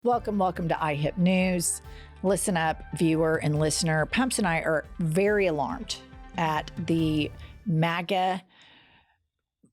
Welcome to IHIP News. Listen up, viewer and listener. Pumps and I are very alarmed at the MAGA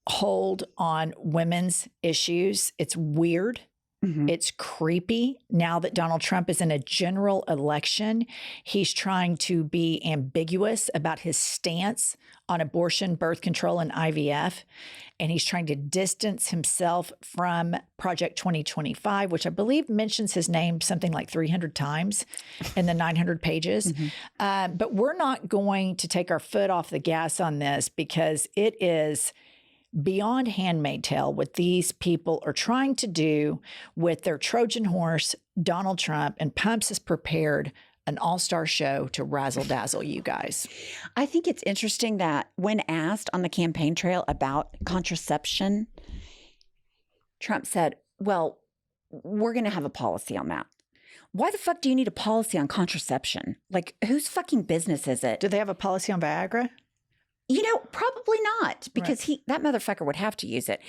hold on women's issues. It's weird. It's creepy. Now that Donald Trump is in a general election, he's trying to be ambiguous about his stance on abortion, birth control, and IVF. And he's trying to distance himself from Project 2025, which I believe mentions his name something like 300 times in the 900 pages. But we're not going to take our foot off the gas on this because it is beyond handmaid tale what these people are trying to do with their Trojan horse, Donald Trump, and Pumps has prepared an all-star show to razzle-dazzle you guys. I think it's interesting that when asked on the campaign trail about contraception, Trump said, well, we're going to have a policy on that. Why the fuck do you need a policy on contraception? Like, whose fucking business is it? Do they have a policy on Viagra? You know, probably not, because that motherfucker would have to use it.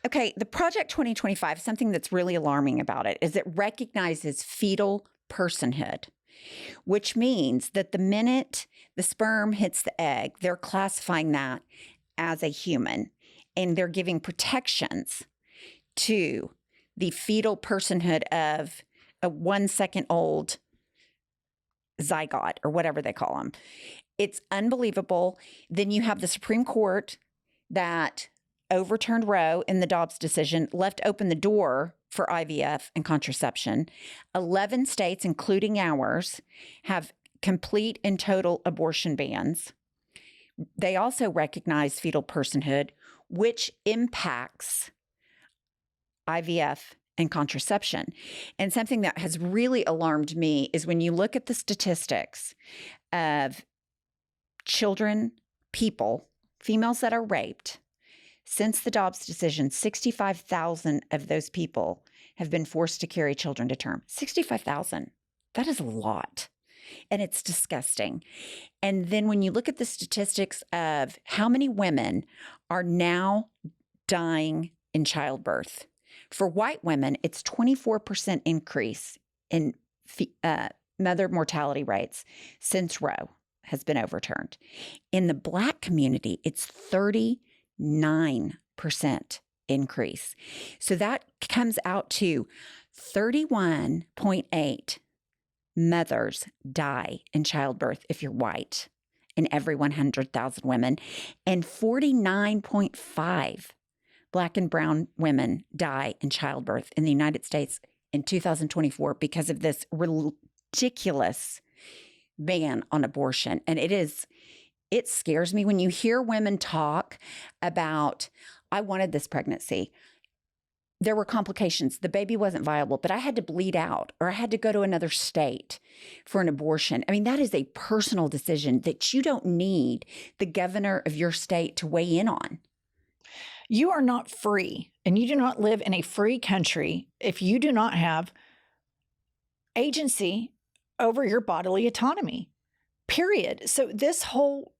Okay, the Project 2025, something that's really alarming about it is it recognizes fetal personhood, which means that the minute the sperm hits the egg, they're classifying that as a human, and they're giving protections to the fetal personhood of a 1 second old zygote or whatever they call them. It's unbelievable. Then you have the Supreme Court that overturned Roe in the Dobbs decision, left open the door for IVF and contraception. 11 states, including ours, have complete and total abortion bans. They also recognize fetal personhood, which impacts IVF and contraception. And something that has really alarmed me is when you look at the statistics of children, people, females that are raped, since the Dobbs decision, 65,000 of those people have been forced to carry children to term. 65,000. That is a lot. And it's disgusting. And then when you look at the statistics of how many women are now dying in childbirth, for white women, it's 24% increase in mother mortality rates since Roe has been overturned. In the Black community, it's 39% increase. So that comes out to 31.8 mothers die in childbirth if you're white in every 100,000 women, and 49.5 Black and brown women die in childbirth in the United States in 2024 because of this ridiculous ban on abortion. And it scares me when you hear women talk about, I wanted this pregnancy. There were complications. The baby wasn't viable, but I had to bleed out or I had to go to another state for an abortion. I mean, that is a personal decision that you don't need the governor of your state to weigh in on. You are not free, and you do not live in a free country if you do not have agency over your bodily autonomy, period. So this whole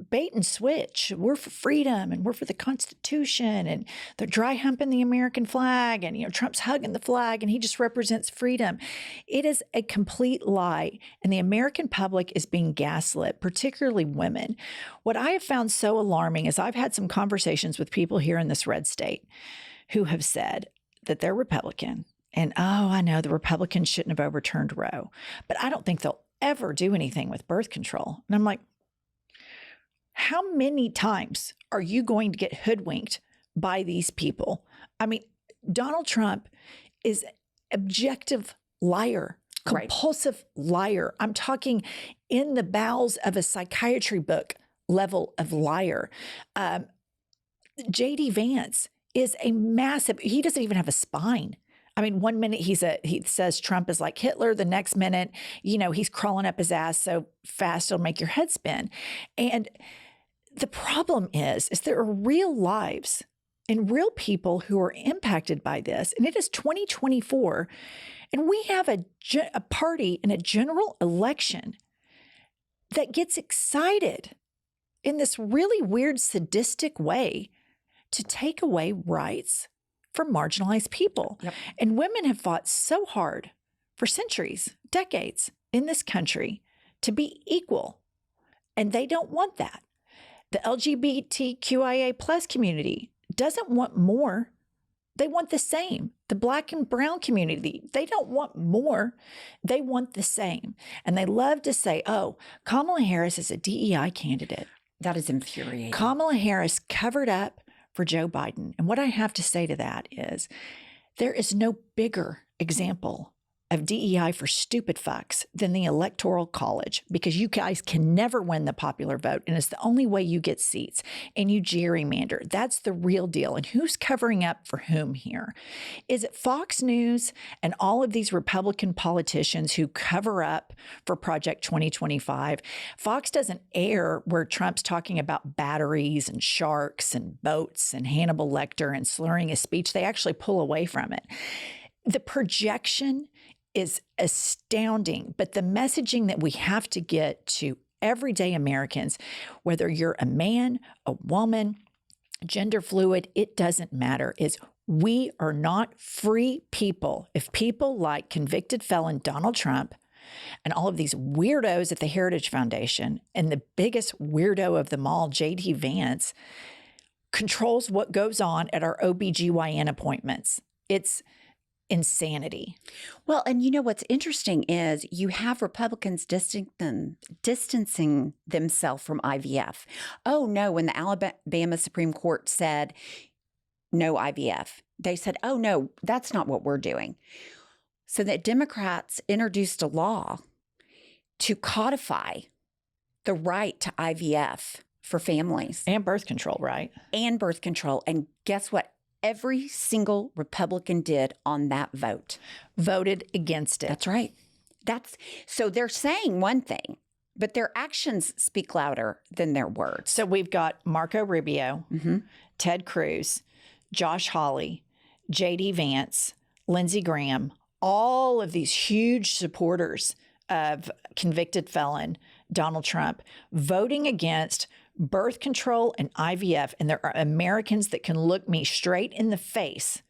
bait and switch, we're for freedom and we're for the Constitution, and they're dry humping the American flag, and, Trump's hugging the flag and he just represents freedom. It is a complete lie. And the American public is being gaslit, particularly women. What I have found so alarming is I've had some conversations with people here in this red state who have said that they're Republican. And, I know the Republicans shouldn't have overturned Roe, but I don't think they'll ever do anything with birth control. And I'm like, how many times are you going to get hoodwinked by these people? I mean, Donald Trump is an objective liar, compulsive liar. I'm talking in the bowels of a psychiatry book level of liar. J.D. Vance is a massive, he doesn't even have a spine. I mean, 1 minute he says Trump is like Hitler. The next minute, he's crawling up his ass so fast it'll make your head spin. And the problem is there are real lives and real people who are impacted by this. And it is 2024, and we have a party in a general election that gets excited in this really weird, sadistic way to take away rights for marginalized people. Yep. And women have fought so hard for centuries, decades in this country to be equal. And they don't want that. The LGBTQIA plus community doesn't want more. They want the same. The Black and brown community, they don't want more. They want the same. And they love to say, oh, Kamala Harris is a DEI candidate. That is infuriating. Kamala Harris covered up for Joe Biden. And what I have to say to that is there is no bigger example of DEI for stupid fucks than the Electoral College, because you guys can never win the popular vote. And it's the only way you get seats, and you gerrymander. That's the real deal. And who's covering up for whom here? Is it Fox News and all of these Republican politicians who cover up for Project 2025? Fox doesn't air where Trump's talking about batteries and sharks and boats and Hannibal Lecter and slurring his speech. They actually pull away from it. The projection is astounding, but the messaging that we have to get to everyday Americans, whether you're a man, a woman, gender fluid, it doesn't matter, is we are not free people. If people like convicted felon Donald Trump and all of these weirdos at the Heritage Foundation and the biggest weirdo of them all, J.D. Vance, controls what goes on at our OBGYN appointments, it's insanity. Well, and you know what's interesting is you have Republicans distancing themselves from IVF. Oh, no, when the Alabama Supreme Court said no IVF, they said, oh, no, that's not what we're doing. So that Democrats introduced a law to codify the right to IVF for families. And birth control, right? And birth control. And guess what? Every single Republican did on that vote. Voted against it. That's right. So they're saying one thing, but their actions speak louder than their words. So we've got Marco Rubio, Ted Cruz, Josh Hawley, J.D. Vance, Lindsey Graham, all of these huge supporters of convicted felon Donald Trump voting against birth control and IVF. And there are Americans that can look me straight in the face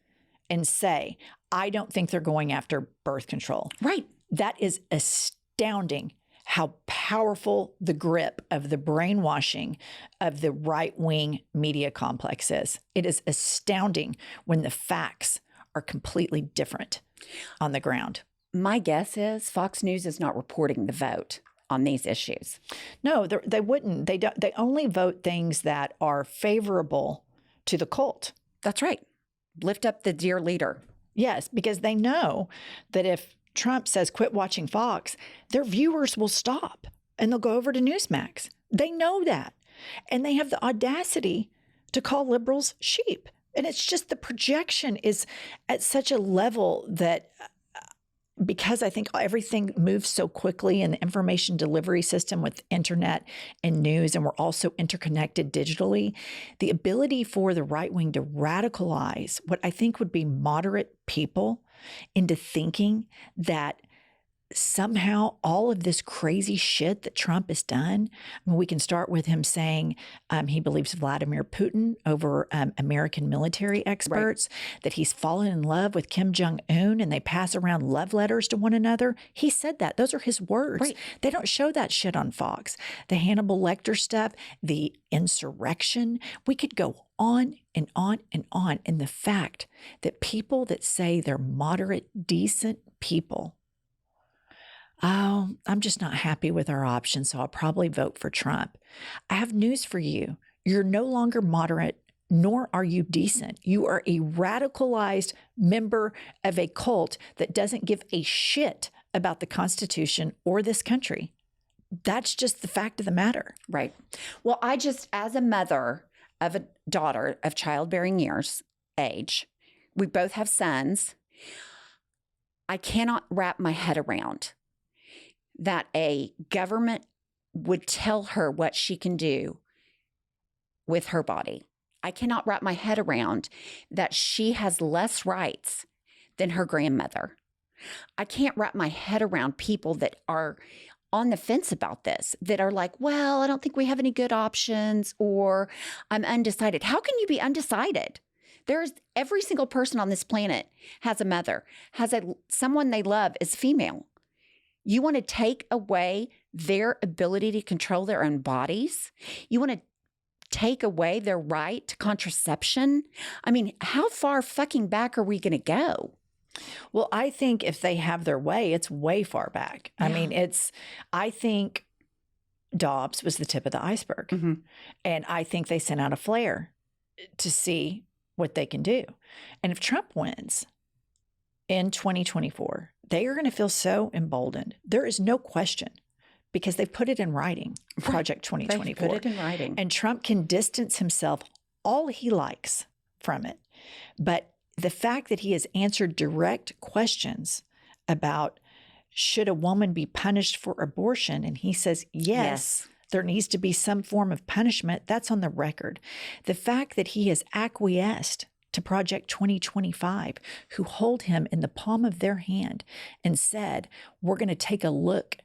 and say, I don't think they're going after birth control. Right. That is astounding how powerful the grip of the brainwashing of the right-wing media complex is. It is astounding when the facts are completely different on the ground. My guess is Fox News is not reporting the vote on these issues. No, they wouldn't. They only vote things that are favorable to the cult. That's right. Lift up the dear leader. Yes, because they know that if Trump says quit watching Fox, their viewers will stop and they'll go over to Newsmax. They know that. And they have the audacity to call liberals sheep. And it's just the projection is at such a level that because I think everything moves so quickly in the information delivery system with internet and news, and we're also interconnected digitally, the ability for the right wing to radicalize what I think would be moderate people into thinking that somehow all of this crazy shit that Trump has done, I mean, we can start with him saying he believes Vladimir Putin over American military experts, right, that he's fallen in love with Kim Jong-un and they pass around love letters to one another. He said that. Those are his words. Right. They don't show that shit on Fox. The Hannibal Lecter stuff, the insurrection, we could go on and on and on. And the fact that people that say they're moderate, decent people, oh, I'm just not happy with our options, so I'll probably vote for Trump. I have news for you. You're no longer moderate, nor are you decent. You are a radicalized member of a cult that doesn't give a shit about the Constitution or this country. That's just the fact of the matter. Right. Well, as a mother of a daughter of childbearing years age, we both have sons, I cannot wrap my head around that a government would tell her what she can do with her body. I cannot wrap my head around that she has less rights than her grandmother. I can't wrap my head around people that are on the fence about this, that are like, well, I don't think we have any good options, or I'm undecided. How can you be undecided? There's every single person on this planet has a mother, someone they love is female. You want to take away their ability to control their own bodies? You want to take away their right to contraception? I mean, how far fucking back are we going to go? Well, I think if they have their way, it's way far back. I mean, I think Dobbs was the tip of the iceberg. Mm-hmm. And I think they sent out a flare to see what they can do. And if Trump wins in 2024, they are going to feel so emboldened. There is no question, because they've put it in writing, Project 2024. They've put it in writing. And Trump can distance himself all he likes from it. But the fact that he has answered direct questions about should a woman be punished for abortion, and he says, yes, there needs to be some form of punishment, that's on the record. The fact that he has acquiesced to Project 2025, who hold him in the palm of their hand and said, we're going to take a look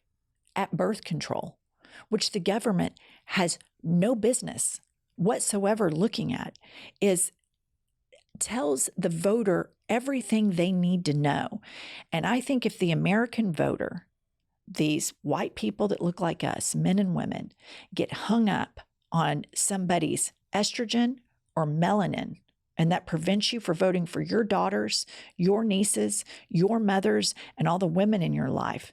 at birth control, which the government has no business whatsoever looking at, tells the voter everything they need to know. And I think if the American voter, these white people that look like us, men and women, get hung up on somebody's estrogen or melanin, and that prevents you from voting for your daughters, your nieces, your mothers, and all the women in your life,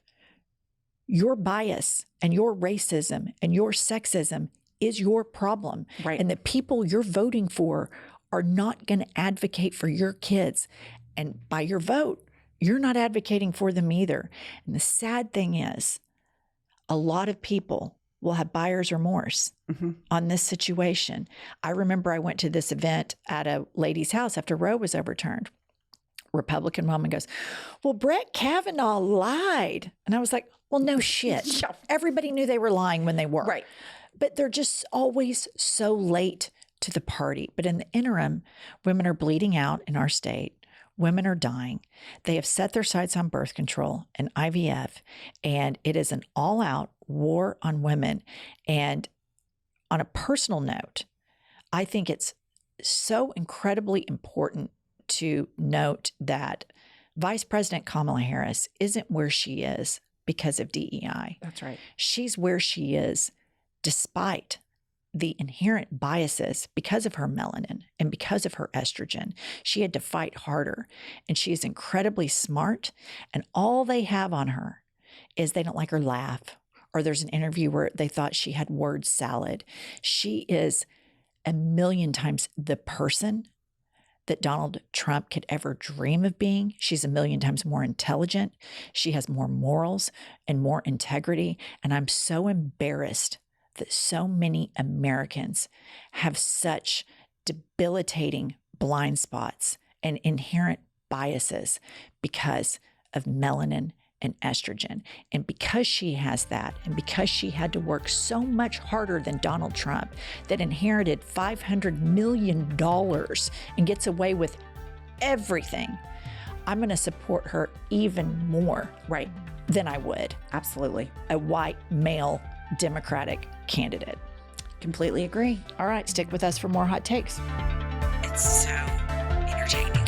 your bias and your racism and your sexism is your problem. Right. And the people you're voting for are not going to advocate for your kids. And by your vote, you're not advocating for them either. And the sad thing is, a lot of people will have buyer's remorse on this situation. I remember I went to this event at a lady's house after Roe was overturned. Republican woman goes, well, Brett Kavanaugh lied. And I was like, well, no shit. Everybody knew they were lying when they were. Right. But they're just always so late to the party. But in the interim, women are bleeding out in our state. Women are dying. They have set their sights on birth control and IVF, and it is an all-out war on women. And on a personal note, I think it's so incredibly important to note that Vice President Kamala Harris isn't where she is because of DEI. That's right. She's where she is despite the inherent biases because of her melanin and because of her estrogen. She had to fight harder, and she is incredibly smart. And all they have on her is they don't like her laugh, or there's an interview where they thought she had word salad. She is a million times the person that Donald Trump could ever dream of being. She's a million times more intelligent. She has more morals and more integrity. And I'm so embarrassed that so many Americans have such debilitating blind spots and inherent biases because of melanin and estrogen. And because she has that, and because she had to work so much harder than Donald Trump, that inherited $500 million and gets away with everything, I'm going to support her even more than I would Absolutely. a white male Democratic candidate. Completely agree. All right, stick with us for more hot takes. It's so entertaining.